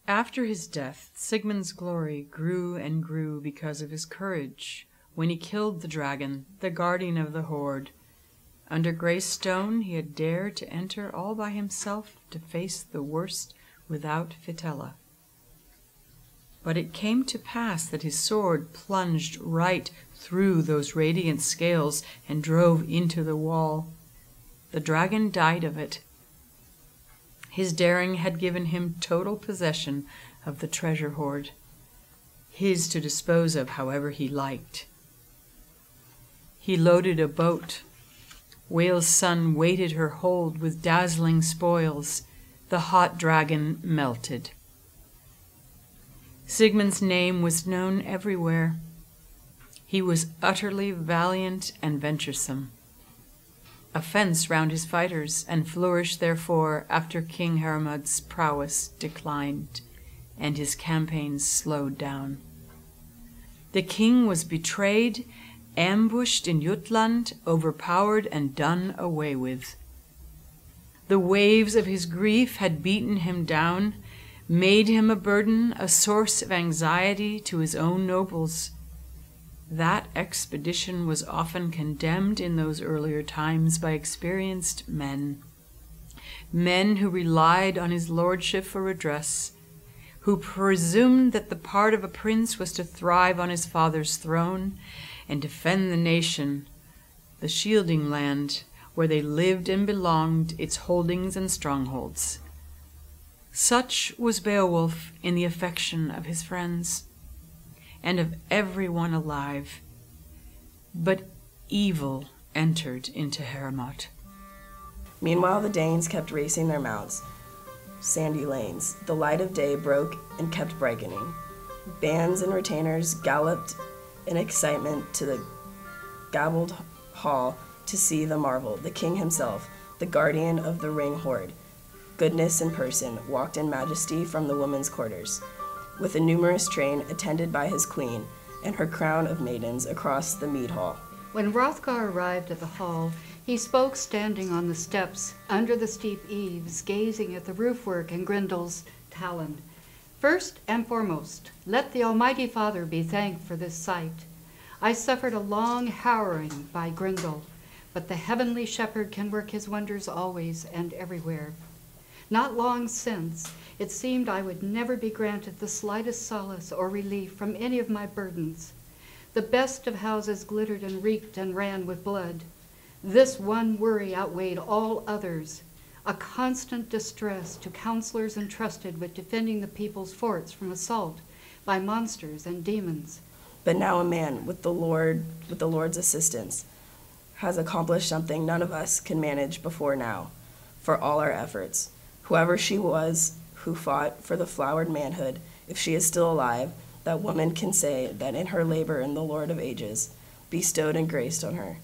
After his death, Sigemund's glory grew and grew because of his courage. When he killed the dragon, the guardian of the hoard, under grey stone he had dared to enter all by himself to face the worst without Fitela. But it came to pass that his sword plunged right through those radiant scales and drove into the wall. The dragon died of it. His daring had given him total possession of the treasure hoard, his to dispose of however he liked. He loaded a boat. Whale's sun weighted her hold with dazzling spoils. The hot dragon melted. Sigemund's name was known everywhere. He was utterly valiant and venturesome. A fence round his fighters, and flourished therefore after King Heorot's prowess declined, and his campaigns slowed down. The king was betrayed, ambushed in Jutland, overpowered and done away with. The waves of his grief had beaten him down, made him a burden, a source of anxiety to his own nobles. That expedition was often condemned in those earlier times by experienced men, men who relied on his lordship for redress, who presumed that the part of a prince was to thrive on his father's throne and defend the nation, the shielding land where they lived and belonged, its holdings and strongholds. Such was Beowulf in the affection of his friends and of everyone alive. But evil entered into Heorot. Meanwhile the Danes kept racing their mounts, sandy lanes. The light of day broke and kept brightening. Bands and retainers galloped in excitement to the gabled hall to see the marvel. The king himself, the guardian of the ring hoard, goodness in person, walked in majesty from the women's quarters, with a numerous train attended by his queen and her crown of maidens across the mead hall. When Hrothgar arrived at the hall, he spoke standing on the steps under the steep eaves, gazing at the roofwork and Grendel's talon. First and foremost, let the Almighty Father be thanked for this sight. I suffered a long harrowing by Grendel, but the heavenly shepherd can work his wonders always and everywhere. Not long since, it seemed I would never be granted the slightest solace or relief from any of my burdens. The best of houses glittered and reeked and ran with blood. This one worry outweighed all others, a constant distress to counselors entrusted with defending the people's forts from assault by monsters and demons. But now a man, with the Lord's assistance, has accomplished something none of us can manage before now, for all our efforts. Whoever she was who fought for the flowered manhood, if she is still alive, that woman can say that in her labor in the Lord of Ages, bestowed and graced on her.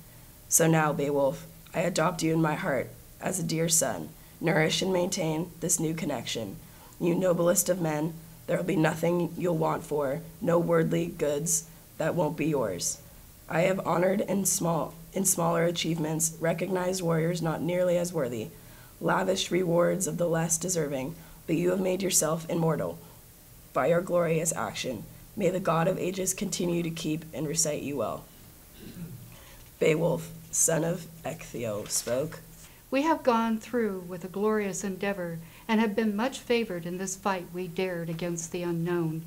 So now, Beowulf, I adopt you in my heart as a dear son. Nourish and maintain this new connection. You noblest of men, there will be nothing you'll want for, no worldly goods that won't be yours. I have honored in smaller achievements, recognized warriors not nearly as worthy, lavished rewards of the less deserving, but you have made yourself immortal by your glorious action. May the God of ages continue to keep and recite you well. Beowulf, son of Ecgtheow, spoke. We have gone through with a glorious endeavor and have been much favored in this fight we dared against the unknown.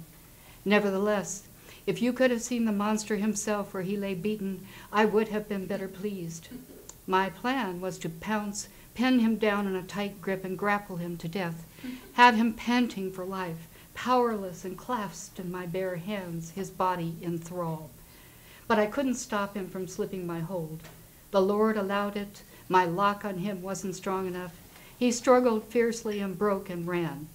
Nevertheless, if you could have seen the monster himself where he lay beaten, I would have been better pleased. My plan was to pounce, pin him down in a tight grip and grapple him to death, have him panting for life, powerless and clasped in my bare hands, his body in thrall. But I couldn't stop him from slipping my hold. The Lord allowed it. My lock on him wasn't strong enough. He struggled fiercely and broke and ran.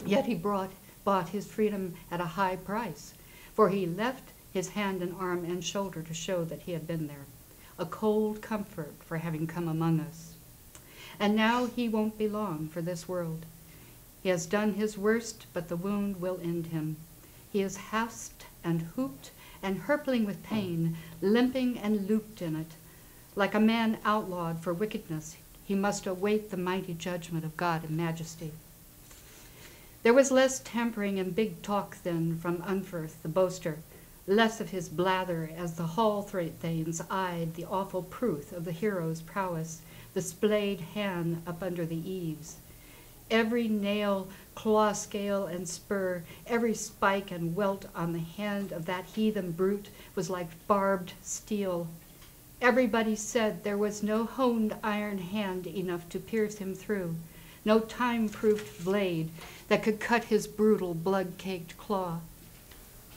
Yet he bought his freedom at a high price, for he left his hand and arm and shoulder to show that he had been there, a cold comfort for having come among us. And now he won't be long for this world. He has done his worst, but the wound will end him. He is hasped and hooped and hurpling with pain, limping and looped in it. Like a man outlawed for wickedness, he must await the mighty judgment of God in majesty. There was less tampering and big talk then from Unferth the boaster, less of his blather as the hall thanes eyed the awful proof of the hero's prowess, the splayed hand up under the eaves. Every nail, claw, scale, and spur, every spike and welt on the hand of that heathen brute was like barbed steel. Everybody said there was no honed iron hand enough to pierce him through, no time-proofed blade that could cut his brutal, blood-caked claw.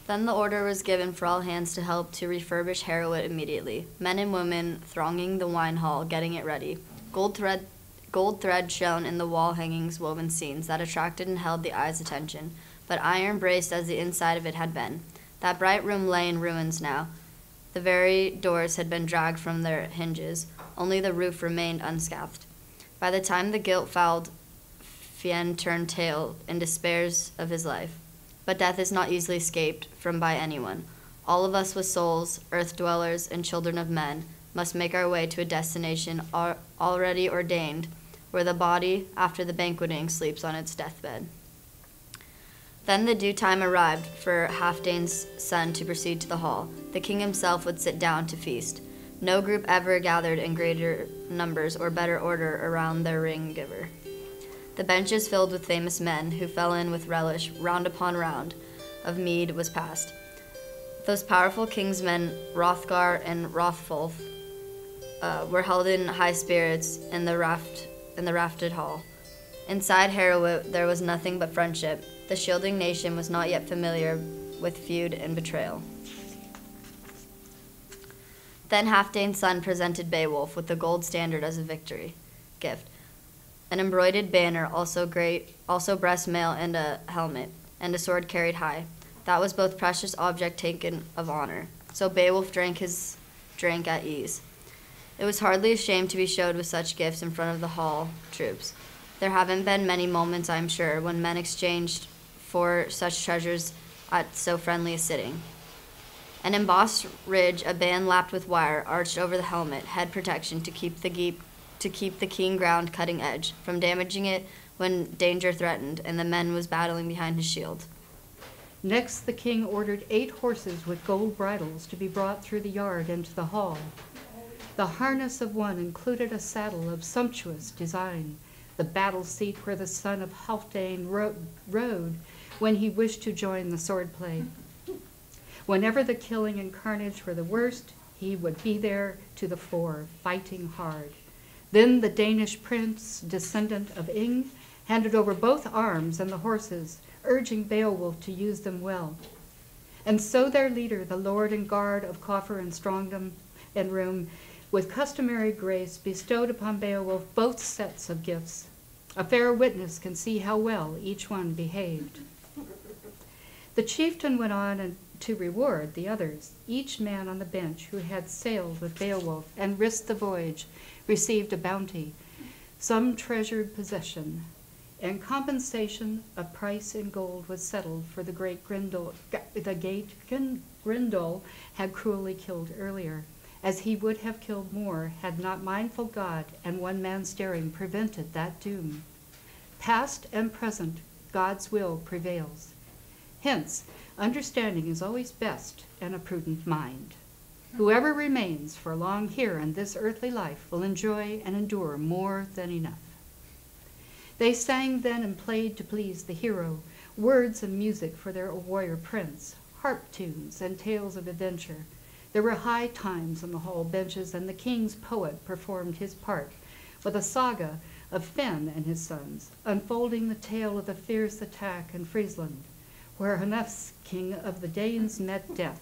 Then the order was given for all hands to help to refurbish Heorot immediately, men and women thronging the wine hall, getting it ready. Gold thread shone in the wall hangings, woven scenes that attracted and held the eye's attention, but iron braced as the inside of it had been. That bright room lay in ruins now. The very doors had been dragged from their hinges. Only the roof remained unscathed. By the time the guilt-fouled Fien turned tail in despairs of his life. But death is not easily escaped from by anyone. All of us with souls, earth dwellers, and children of men, must make our way to a destination already ordained, where the body, after the banqueting, sleeps on its deathbed. Then the due time arrived for Halfdane's son to proceed to the hall. The king himself would sit down to feast. No group ever gathered in greater numbers or better order around their ring-giver. The benches filled with famous men, who fell in with relish, round upon round of mead was passed. Those powerful kingsmen, Hrothgar and Hrothulf, were held in high spirits in the rafted hall. Inside Heorot there was nothing but friendship. The shielding nation was not yet familiar with feud and betrayal. Then Halfdane's son presented Beowulf with the gold standard as a victory gift, an embroidered banner, also breast mail and a helmet, and a sword carried high. That was both precious object taken of honor. So Beowulf drank at ease. It was hardly a shame to be showed with such gifts in front of the hall troops. There haven't been many moments, I'm sure, when men exchanged for such treasures at so friendly a sitting. An embossed ridge, a band lapped with wire, arched over the helmet, head protection to keep the keen ground cutting edge from damaging it when danger threatened, and the man was battling behind his shield. Next, the king ordered 8 horses with gold bridles to be brought through the yard into the hall. The harness of one included a saddle of sumptuous design, the battle seat where the son of Halfdane rode when he wished to join the swordplay. Whenever the killing and carnage were the worst, he would be there to the fore, fighting hard. Then the Danish prince, descendant of Ing, handed over both arms and the horses, urging Beowulf to use them well. And so their leader, the lord and guard of coffer and strongdom and room, with customary grace, bestowed upon Beowulf both sets of gifts. A fair witness can see how well each one behaved. The chieftain went on to reward the others. Each man on the bench who had sailed with Beowulf and risked the voyage received a bounty, some treasured possession. In compensation, a price in gold was settled for the great Grendel had cruelly killed earlier, as he would have killed more had not mindful God and one man's daring prevented that doom. Past and present, God's will prevails. Hence, understanding is always best and a prudent mind. Whoever remains for long here in this earthly life will enjoy and endure more than enough. They sang then and played to please the hero, words and music for their warrior prince, harp tunes and tales of adventure. There were high times on the hall benches, and the king's poet performed his part with a saga of Fenn and his sons, unfolding the tale of the fierce attack in Friesland, where Hnefs, king of the Danes, met death.